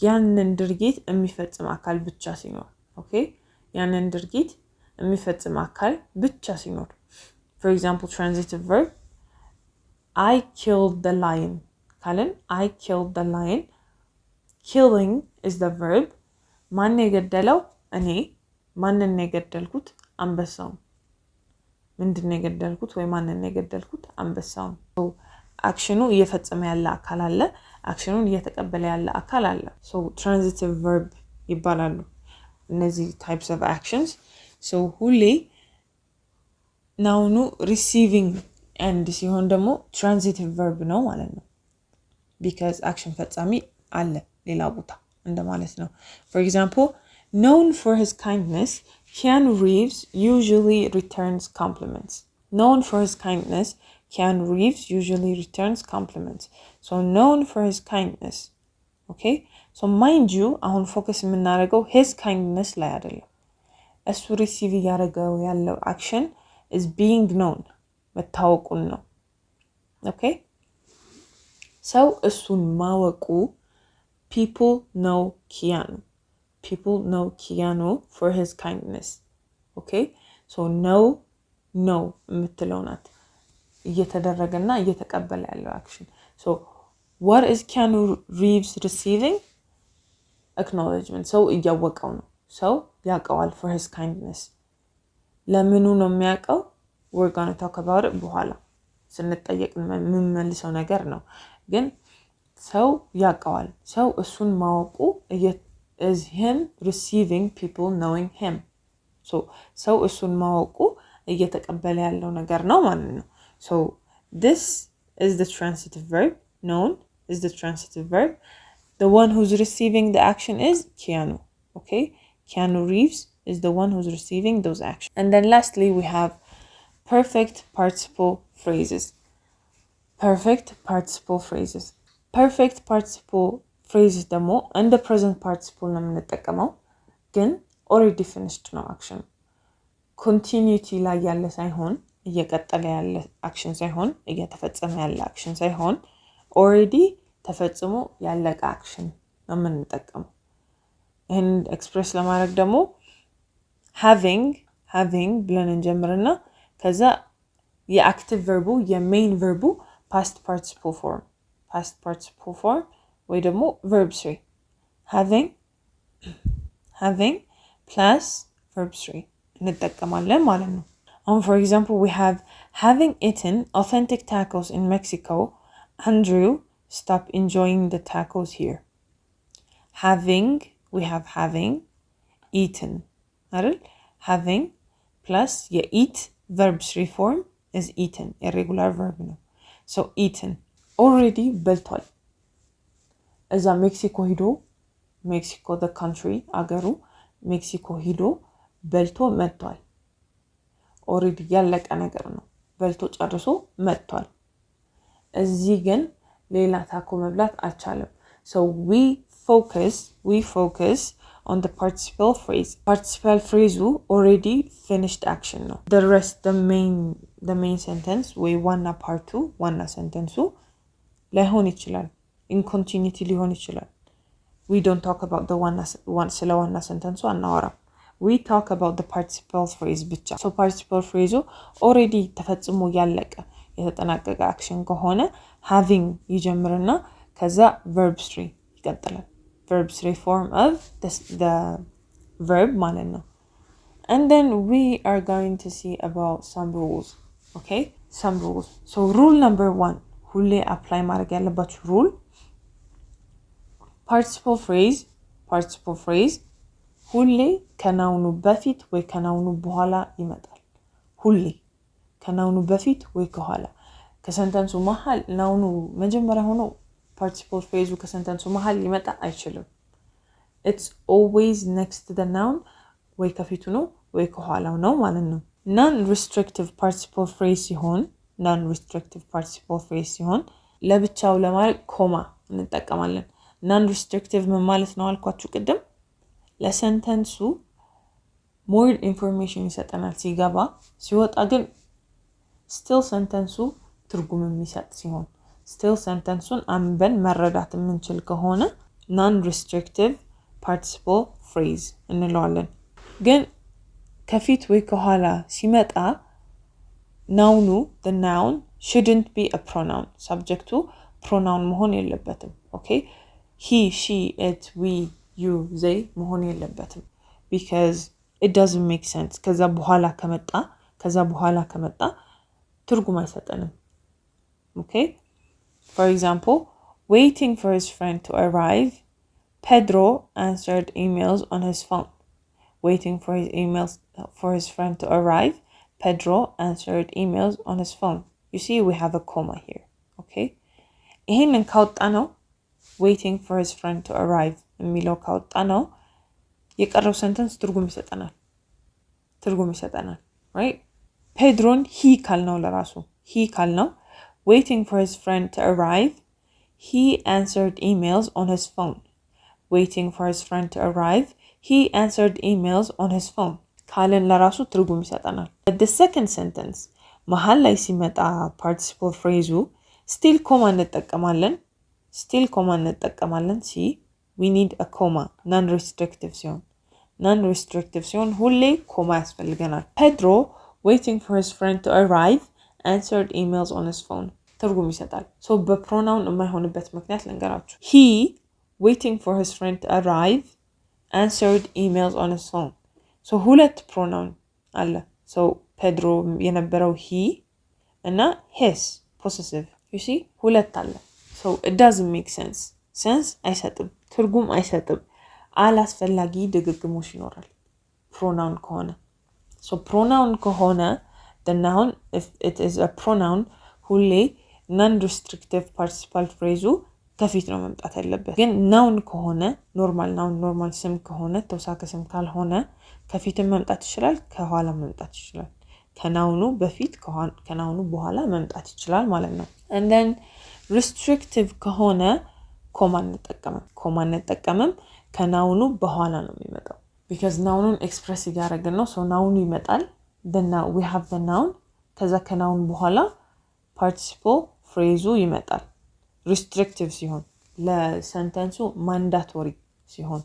ያንን ድርጊት የሚፈጽም አካል ብቻ ሲኖር ኦኬ ያንን ድርጊት የሚፈጽም አካል ብቻ ሲኖር for example transitive verb I killed the lion ካለን I killed the lion killing is the verb ማን የገደለው እኔ ማንን የገደልኩት አንበሳው ምንድነው የገደልኩት ወይ ማንን የገደልኩት አንበሳው so actionኑ እየፈጸመ ያለ አካል አለ actionኑን እየተቀበለ ያለ አካል አለ so transitive verb ይባላሉ እነዚህ types of actions so ሁሌ ናውኑ receiving and ሲሆን ደግሞ transitive verb ነው ማለት ነው because action ፈጻሚ አለ ሌላ ቦታ እንደማለት ነው for example known for his kindness Keanu Reeves usually returns compliments known for his kindness Keanu Reeves usually returns compliments so known for his kindness okay so mind you አሁን focus የምናደርገው his kindness ላይ አይደለም እሱ receive ያደረገው ያለው action is being known መታወቁን ነው okay so እሱን ማወቁ people know Keanu for his kindness okay so know የምትለው ናት እየተደረገና እየተቀበለ ያለው action so what is Keanu Reeves receiving acknowledgement so እያወቀው ነው so ያውቀዋል for his kindness ለምኑ ነው የሚያውቀው we're going to talk about it በኋላ ስንጠየቅ ምን መልሰው ነገር ነው ግን ሰው ያውቀዋል ሰው እሱን ማወቁ is him receiving people knowing him so ሰው እሱን ማወቁ እየተቀበለ ያለው ነገር ነው ማለት ነው so this is the transitive verb known is the transitive verb the one who's receiving the action is Keanu okay Keanu Reeves is the one who's receiving those actions and then lastly we have perfect participle phrases perfect participle phrases ደግሞ እንደ present participle ነው የምንጠቀመው ግን already finished ነው action continuity ላይ ያለ ሳይሆን እየቀጠለ ያለ action ሳይሆን እየተፈጸመ ያለ action ሳይሆን already ተፈጽሞ ያለቀ action ነው የምንጠቀመው ይሄን ኤክስፕሬስ ለማድረግ ደግሞ having ብለን እንጀምርና ከዛ የአክቲቭ verb የሜን verb past participle form ወይ ደግሞ verb 3 having plus verb 3 እንጠቀማለን ማለት ነው for example we have having eaten authentic tacos in Mexico Andrew stopped enjoying the tacos here we have having eaten አይደል having plus eat verb 3 form is eaten irregular verb ነው so eaten already በልቷል እዛ ሜክሲኮ the country አገሩ ሜክሲኮ ሂዶ በልቶ መጥቷል already ያለቀ ነገር ነው በልቶ ጨርሶ መጥቷል እዚህ ግን ሌላ ታኮ መብላት አልቻለም so we focus on the participle phrase. Participle phrase already finished action ነው. The rest, the main sentence ወይ ዋና ፓርቱ ዋና ሰንተንሱ ላይሆን ይችላል። in continuity ሊሆን ይችላል. We don't talk about the ስለ ዋና ሰንተንሱ አናወራም. We talk about the participle phrase ብቻ. So participle phrase already ተፈጽሞ ያለቀ የተጠናቀቀ action ከሆነ having ይጀምርና ከዛ verb 3 ይቀጥላል. Verb 3 form of the verb ማለት ነው. And then we are going to see about some rules. Okay? Some rules. So rule number 1 ሁሌ apply ማድረግ ያለባችሁ rule participle phrase ሁሌ ከናውኑ በፊት ወይ ከናውኑ በኋላ ይመጣል። ሁሌ ከናውኑ በፊት ወይ ከኋላ ከሰንተንሱ መሃል ናውኑ መጀመሪያ ሆኖ participle phrase ከሰንተንሱ መሃል ሊመጣ አይችልም። It's always next to the noun ወይ ከፊቱ ነው ወይ ከኋላው ነው ማለት ነው። non-restrictive participle phrase ሲሆን ለብቻው ለማለት ኮማ እንጠቀማለን። non-restrictive ምን ማለት ነው አልኳችሁ ቅድም ለሰንተንሱ more information ይሰጠናል ሲገባ ሲወጣ ግን still ሰንተንሱ ትርጉም የሚሰጥ ሲሆን still ሰንተንሱን አንበን መረዳት የምንችል ከሆነ non-restrictive participle phrase እንለዋለን። ግን ከፊት ወይ ከኋላ ሲመጣ ናውኑ the noun shouldn't be a pronoun. subjecቱ pronoun መሆን የለበትም. okay? he, she, it, we, you, they መሆን የለበትም. because it doesn't make sense. ከዛ በኋላ ከመጣ ትርጉም አይሰጠንም. okay? For example, waiting for his friend to arrive, Pedro answered emails on his phone. Waiting for his friend to arrive, Pedro answered emails on his phone. You see, we have a comma here. Okay? ይሄንን ካወጣነው waiting for his friend to arrive የሚለው ካወጣነው የቀረው ሰንተንስ ትርጉም ይሰጠናል. right? ፔድሮን he ካልነው ለራሱ he ካልነው waiting for his friend to arrive, he answered emails on his phone. Waiting for his friend to arrive, he answered emails on his phone. ካለን ለራሱ ትርጉም ይሰጠናል. The second sentence መሃል ላይ ሲመጣ participle phrase still comma እንጠቀማለን. see, we need a comma. non-restrictive ሲሆን ሁሌ ኮማ ያስፈልገናል. Pedro waiting for his friend to arrive answered emails on his phone. ትርጉም ይሰጣል. so በpronoun የማይሆንበት ምክንያት ልንገራችሁ. he waiting for his friend to arrive answered emails on his phone. so ሁለት pronoun አለ. so Pedro የነበረው he እና his possessive. you see ሁለት አለ. so it doesn't make sense አይሰጥም. ትርጉም አይሰጥም. አላስፈላጊ ድግግሞሽ ይኖራል pronoun ከሆነ. so pronoun ከሆነ the noun, if it is a pronoun, ሁሌ non-restrictive participle phrase ከፊት ነው መምጣት ያለበት. ግን noun ከሆነ ኖርማል ስም ከሆነ ተውሳከ ስም ካልሆነ ከፊትም መምጣት ይችላል ከኋላም መምጣት ይችላል. ከናውኑ በፊት ከናውኑ በኋላ መምጣት ይችላል ማለት ነው. and then restrictive ከሆነ ኮማ እንጠቀምም ከናውኑ በኋላ ነው የሚመጣው. because ናውኑን ኤክስፕረስ ያደርገን ነው. so ናውኑ ይመጣል. then we have the noun ከዛ ከናውን በኋላ participle phrase ይመጣል. restrictive ሲሆን ለሰንተንሱ ማንዳቶሪ ሲሆን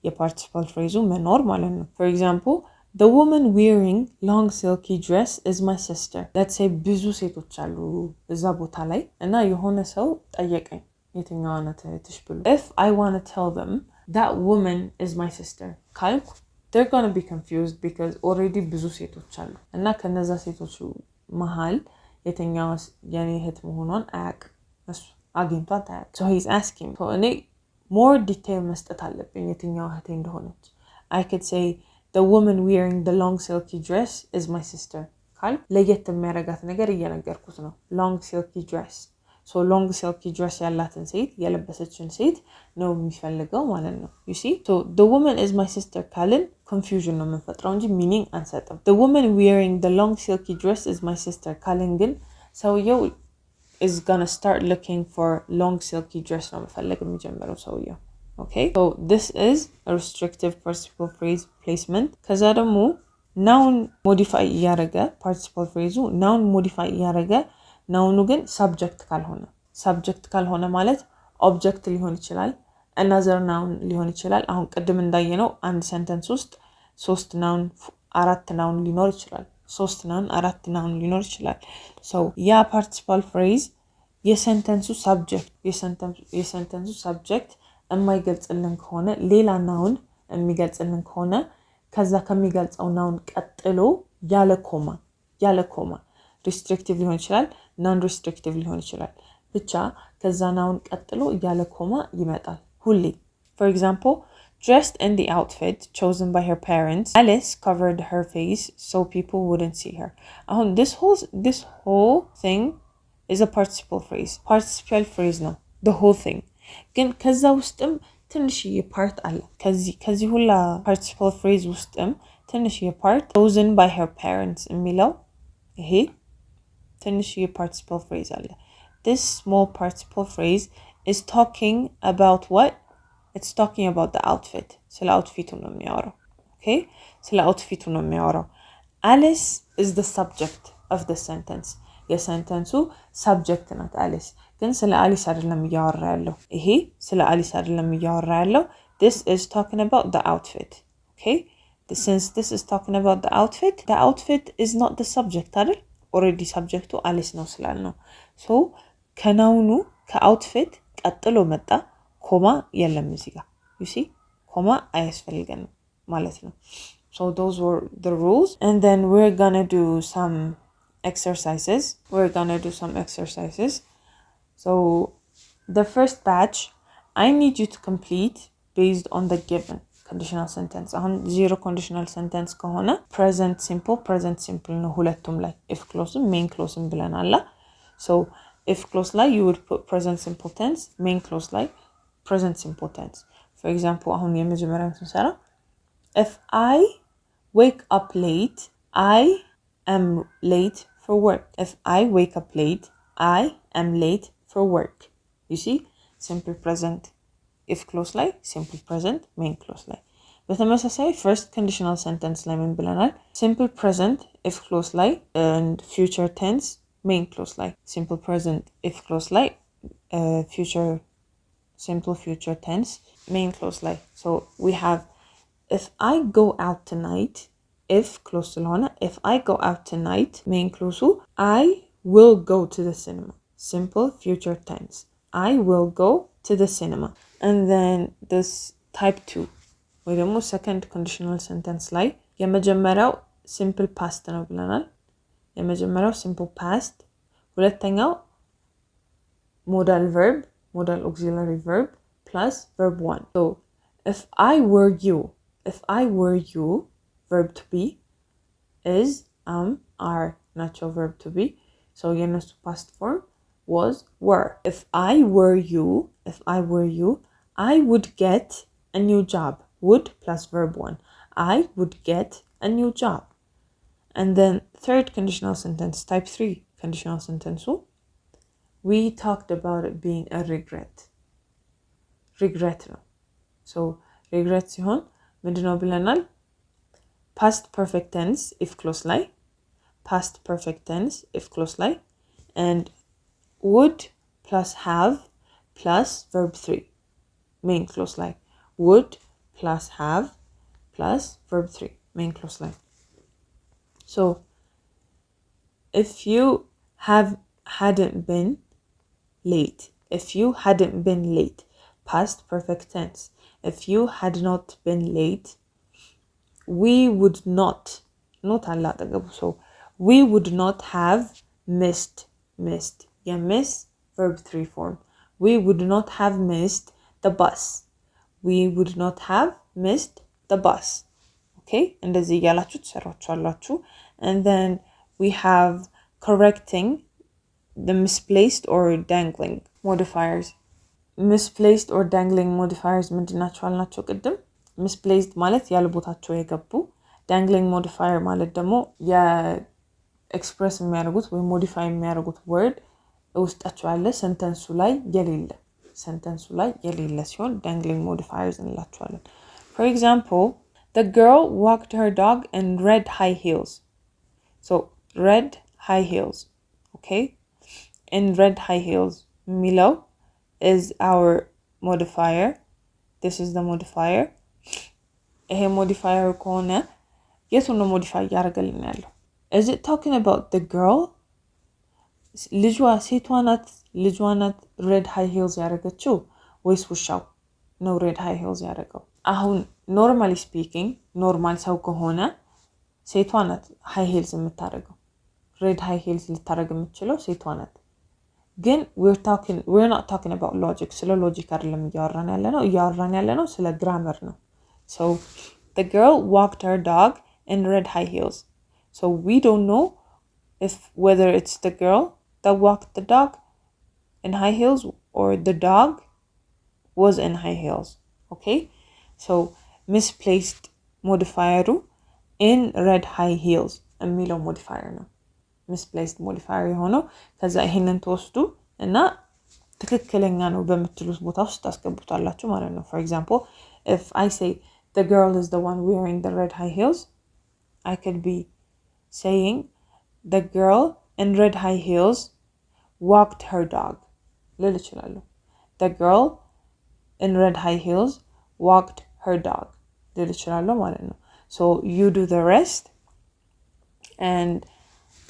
የparticiple phrase መኖር ማለት ነው. for example, the woman wearing long silky dress is my sister. let's say ብዙ ሴቶች አሉ እዛ ቦታ ላይ እና የሆነ ሰው ጠየቀኝ የትኛዋ ናት እህትሽ ብሎ. if I want to tell them that woman is my sister ካልኩ they're going to be confused because already ብዙ ሴቶች አሉ እና ከነዛ ሴቶች መሃል የትኛዋ የኔ እህት መሆኗን እሱ አግኝቷት አያውቅ. so he's asking. so እኔ more detail መስጠት አለብኝ የትኛዋ እህቴ እንደሆነች. I could say the woman wearing the long silky dress is my sister ካል ለየት የሚያረጋት ነገር እየነገርኩት ነው. long silky dress. so long silky dress ያላትን ሴት የለበሰችን ሴት ነው የሚፈልገው ማለት ነው. you see, so the woman is my sister ካልን confusion ነው የምንፈጥረው እንጂ meaning አንሰጥም. the woman wearing the long silky dress is my sister ካልን ግን ሰውየው is gonna start looking for long silky dress ነው መፈለግ የሚጀምረው ሰውየው. Okay, so this is a restrictive participle phrase placement. ከዛ ደግሞ noun modify እያደረገ participle phrase noun modify እያደረገ noun ግን subject ካልሆነ ማለት object ሊሆን ይችላል another noun ሊሆን ይችላል አሁን ቅድም እንዳየነው አንድ sentence ውስጥ 3 noun 4 noun ሊኖር ይችላል 3 noun 4 noun ሊኖር ይችላል so ያ participle phrase የሰንተንሱ subject የማይገልጽልን ከሆነ ሌላ noun የሚገልጽልን ከሆነ ከዛ ከሚገልጸው noun ቀጥሎ ያለ ኮማ restrictive ሊሆን ይችላል non restrictive ሊሆን ይችላል ብቻ ከዛ noun ቀጥሎ ያለ ኮማ ይመጣል ሁሌ for example dressed in the outfit chosen by her parents Alice covered her face so people wouldn't see her this whole thing is a participle phrase no the whole thing ግን ከዛ ውስጥም ትንሽዬ part አለ ከዚህ ሁላ participle phrase ውስጥም ትንሽዬ part chosen by her parents የሚለው ይሄ ትንሽዬ participle phrase አለ this small participle phrase is talking about what it's talking about the outfit ስለ outfit ነው የሚያወራው okay ስለ outfit ነው የሚያወራው Alice is the subject of the sentence የሰንተንሱ subject ናት Alice ግን ስለ አሊስ አይደለም እያወራ ያለው ይሄ ስለ አሊስ አይደለም እያወራ ያለው this is talking about the outfit okay since this is talking about the outfit is not the subject አይደል already subject to አሊስ ነው ስላልነው so ከናውኑ ከoutfit ቀጥሎ መጣ ኮማ የለም እዚህ ጋር you see ኮማ አያስፈልገንም ማለት ነው so those were the rules and then we're gonna do some exercises so the first batch I need you to complete based on the given conditional sentence አሁን zero conditional sentence ከሆነ present simple ነው ሁለቱም ላይ if clause main clause ብለናል so if clause ላይ you would put present simple tense main clause ላይ present simple tense for example አሁን የመጀመሪያውን ስንሰራ if I wake up late I am late for work if I wake up late I am late for work you see simple present if clause like simple present main clause like በተመሳሳይ first conditional sentence ላይ ምን ብለናል simple present if clause like and future tense main clause like simple present if clause like simple future tense main clause like so we have if I go out tonight if clause ስለሆነ if I go out tonight main clause I will go to the cinema simple future tense I will go to the cinema and then this type 2 ወይ ደግሞ second conditional sentence ላይ የመጀመሪያው simple past ነው ብለናል የመጀመሪያው simple past ሁለተኛው modal auxiliary verb plus verb 1 so if I were you verb to be is are natural verb to be so የነሱ past form was were if I were you I would get a new job would plus verb 1 I would get a new job and then third conditional sentence type 3 conditional sentence we talked about it being a regret ነው so regret ሲሆን ምንድነው ብለናል past perfect tense if clause like past perfect tense if clause like and would plus have plus verb 3 main clause like would plus have plus verb 3 main clause like so if you hadn't been late past perfect tense if you had not been late we would not so we would not have missed miss verb 3 form we would not have missed the bus we would not have missed the bus okay እንደዚህ ያላችሁ ተሰራችኋላችሁ and then we have correcting the misplaced or dangling modifiers misplaced or dangling modifiers ምንድናቸው አልናቸው ቅድም misplaced ማለት ያልቦታቸው የገቡ dangling modifier ማለት ደግሞ express የሚያደርጉት ወይ modify የሚያደርጉት word ውስጣቸው ያለ sentence ላይ የሌለ sentence ላይ የሌለ ሲሆን dangling modifiers እንላቸዋለን። For example, the girl walked her dog in red high heels. So red high heels, okay? In red high heels የሚለው is our modifier. This is the modifier. ይሄ modifier ከሆነ የቱን ነው modify ያደርግልን ያለው? Is it talking about the girl? ልጇ ሴቷ ናት red high heels ያደረገችው ወይስ ውሻው ነው red high heels ያደረገው? አሁን normally speaking ኖርማል ሰው ከሆነ ሴቷ ናት high heels የምታደርገው red high heels ልታደርግ የምትችለው ሴቷ ናት። ግን we're not talking about logic ስለ ሎጂክ አይደለም እያወራን ያለነው ስለ grammar ነው። So the girl walked her dog in red high heels. So we don't know whether it's the girl that walked the dog in high heels or the dog was in high heels. Okay? So misplaced modifier in red high heels የሚለው modifier ነው። misplaced modifier የሆነው ከዛ ይሄንን ተወስዱ እና ትክክለኛ ነው በምትሉት ቦታ ውስጥ ታስገቡታላችሁ ማለት ነው። For example, if I say the girl is the one wearing the red high heels, I could be saying the girl in red high heels walked her dog. ልል እችላለሁ። The girl in red high heels walked her dog. ልል እችላለሁ ማለት ነው። So you do the rest. And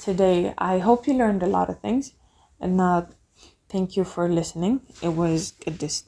today I hope you learned a lot of things. And thank you for listening. It was Qidist.